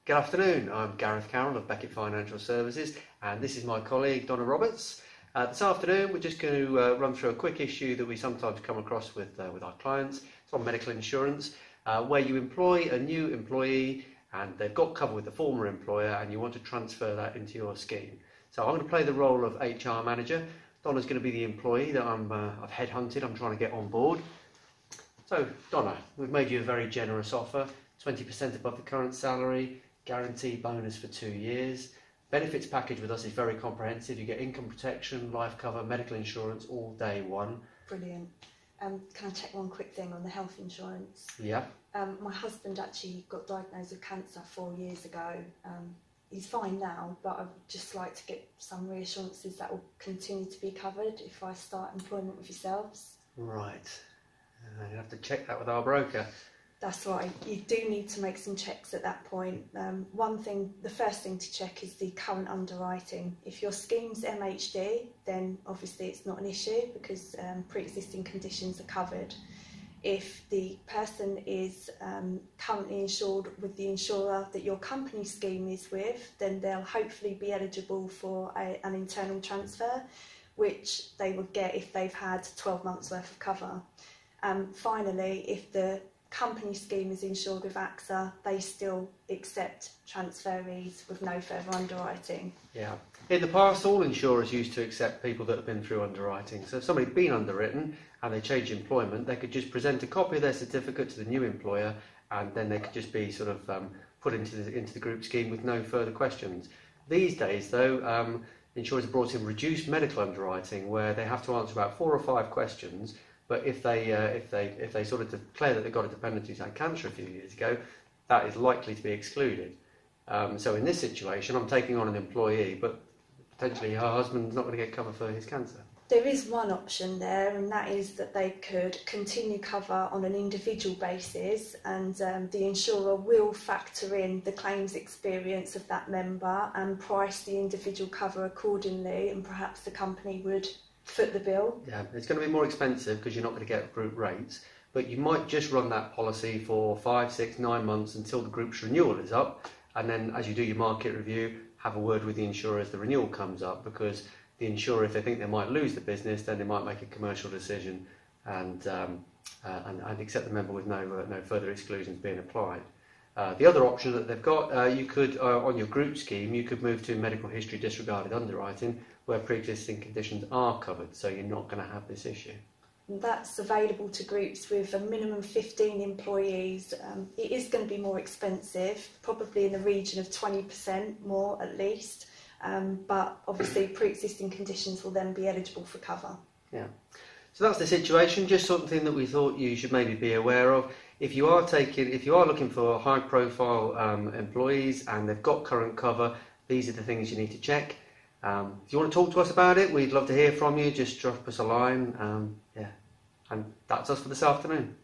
Good afternoon, I'm Gareth Carroll of Beckett Financial Services, and this is my colleague Donna Roberts. This afternoon we're just going to run through a quick issue that we sometimes come across with our clients. It's on medical insurance, where you employ a new employee and they've got cover with the former employer and you want to transfer that into your scheme. So I'm going to play the role of HR manager. Donna's going to be the employee that I've headhunted, I'm trying to get on board. So Donna, we've made you a very generous offer, 20% above the current salary, guaranteed bonus for 2 years. Benefits package with us is very comprehensive. You get income protection, life cover, medical insurance all day one. Brilliant. Can I check one quick thing on the health insurance? Yeah. My husband actually got diagnosed with cancer 4 years ago. He's fine now, but I'd just like to get some reassurances that will continue to be covered if I start employment with yourselves. Right. You have to check that with our broker. That's right. You do need to make some checks at that point. The first thing to check is the current underwriting. If your scheme's MHD, then obviously it's not an issue because pre-existing conditions are covered. If the person is currently insured with the insurer that your company scheme is with, then they'll hopefully be eligible for an internal transfer, which they would get if they've had 12 months worth of cover. Finally, if the company scheme is insured with AXA, they still accept transferees with no further underwriting. Yeah. In the past, all insurers used to accept people that have been through underwriting. So if somebody had been underwritten and they changed employment, they could just present a copy of their certificate to the new employer and then they could just be sort of put into the group scheme with no further questions. These days, though, insurers have brought in reduced medical underwriting where they have to answer about 4 or 5 questions. But if they sort of declare that they've got a dependent who's had cancer a few years ago, that is likely to be excluded. So in this situation, I'm taking on an employee, but potentially her husband's not going to get cover for his cancer. There is one option there, and that is that they could continue cover on an individual basis, and the insurer will factor in the claims experience of that member and price the individual cover accordingly, and perhaps the company would foot the bill. Yeah, it's going to be more expensive because you're not going to get group rates, but you might just run that policy for 5, 6, 9 months until the group's renewal is up, and then as you do your market review, have a word with the insurer as the renewal comes up, because the insurer, if they think they might lose the business, then they might make a commercial decision and accept the member with no further exclusions being applied. The other option that they've got, you could, on your group scheme, you could move to medical history disregarded underwriting, where pre-existing conditions are covered, so you're not going to have this issue. That's available to groups with a minimum 15 employees. It is going to be more expensive, probably in the region of 20% more at least, but obviously pre-existing conditions will then be eligible for cover. Yeah. So that's the situation, just something that we thought you should maybe be aware of. If you are looking for high-profile employees and they've got current cover, these are the things you need to check. If you want to talk to us about it, we'd love to hear from you. Just drop us a line. And that's us for this afternoon.